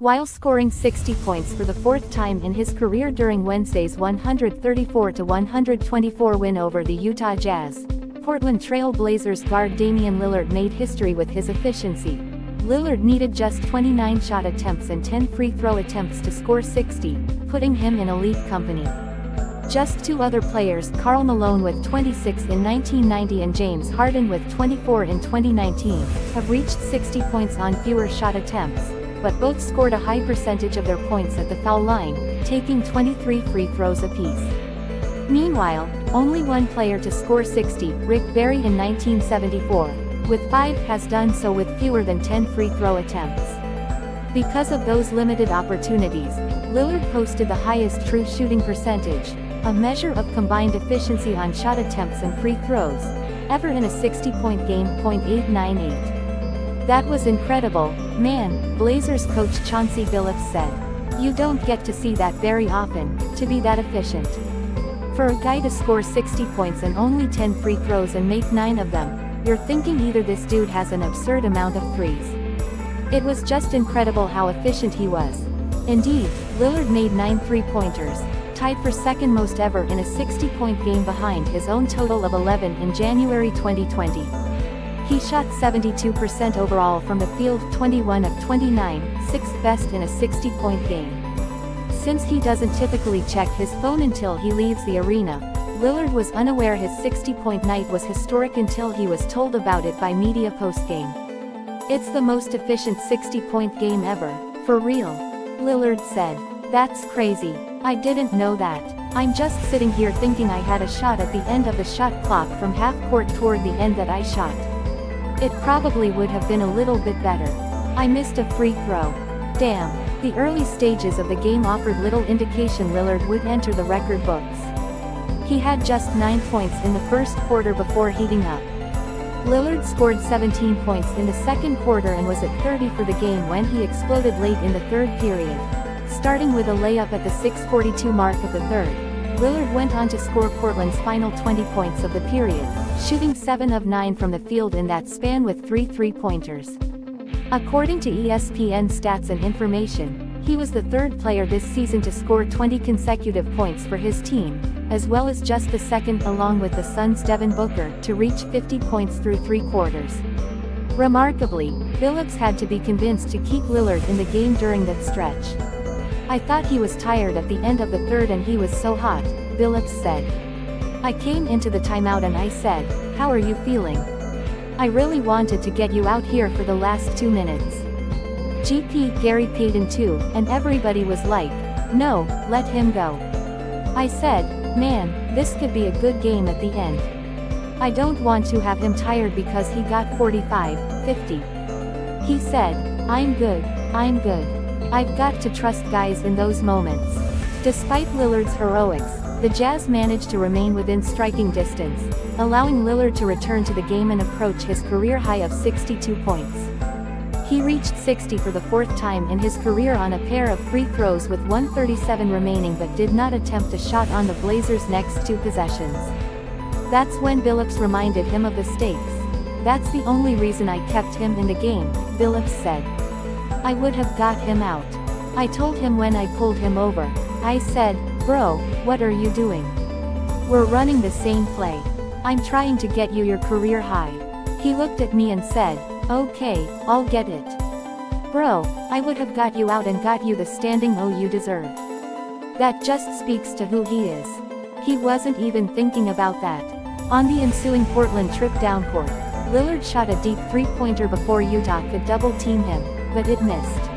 while scoring 60 points for the fourth time in his career during Wednesday's 134-124 win over the Utah Jazz. Portland Trail Blazers guard Damian Lillard made history with his efficiency. Lillard needed just 29 shot attempts and 10 free throw attempts to score 60, putting him in elite company. Just two other players, Karl Malone with 26 in 1990 and James Harden with 24 in 2019, have reached 60 points on fewer shot attempts, but both scored a high percentage of their points at the foul line, taking 23 free throws apiece. Meanwhile, only one player to score 60, Rick Barry in 1974, with 5, has done so with fewer than 10 free throw attempts. Because of those limited opportunities, Lillard posted the highest true shooting percentage, a measure of combined efficiency on shot attempts and free throws, ever in a 60-point game. .898. That was incredible, man, Blazers coach Chauncey Billups said. You don't get to see that very often, to be that efficient. For a guy to score 60 points and only 10 free throws and make 9 of them, you're thinking either this dude has an absurd amount of threes. It was just incredible how efficient he was. Indeed, Lillard made 9 three-pointers, tied for second most ever in a 60-point game behind his own total of 11 in January 2020. He shot 72% overall from the field, 21 of 29, 6th best in a 60-point game. Since he doesn't typically check his phone until he leaves the arena, Lillard was unaware his 60-point night was historic until he was told about it by media post-game. It's the most efficient 60-point game ever, for real. Lillard said. That's crazy. I didn't know that. I'm just sitting here thinking I had a shot at the end of the shot clock from half court toward the end that I shot. It probably would have been a little bit better. I missed a free throw. Damn. The early stages of the game offered little indication Lillard would enter the record books. He had just 9 points in the first quarter before heating up. Lillard scored 17 points in the second quarter and was at 30 for the game when he exploded late in the third period. Starting with a layup at the 6:42 mark of the third, Lillard went on to score Portland's final 20 points of the period, shooting 7 of 9 from the field in that span with 3 three-pointers. According to ESPN Stats and Information, he was the third player this season to score 20 consecutive points for his team, as well as just the second, along with the Suns' Devin Booker, to reach 50 points through 3 quarters. Remarkably, Billups had to be convinced to keep Lillard in the game during that stretch. I thought he was tired at the end of the third and he was so hot, Billups said. I came into the timeout and I said, how are you feeling? I really wanted to get you out here for the last 2 minutes. GP Gary Payton too, and everybody was like, no, let him go. I said, man, this could be a good game at the end. I don't want to have him tired because he got 45, 50. He said, I'm good. I've got to trust guys in those moments. Despite Lillard's heroics, the Jazz managed to remain within striking distance, allowing Lillard to return to the game and approach his career high of 62 points. He reached 60 for the fourth time in his career on a pair of free throws with 1:37 remaining but did not attempt a shot on the Blazers' next 2 possessions. That's when Billups reminded him of the stakes. That's the only reason I kept him in the game, Billups said. I would have got him out. I told him when I pulled him over. I said, bro, what are you doing? We're running the same play. I'm trying to get you your career high. He looked at me and said, okay, I'll get it. Bro, I would have got you out and got you the standing O you deserve. That just speaks to who he is. He wasn't even thinking about that. On the ensuing Portland trip down court, Lillard shot a deep three-pointer before Utah could double-team him, but it missed.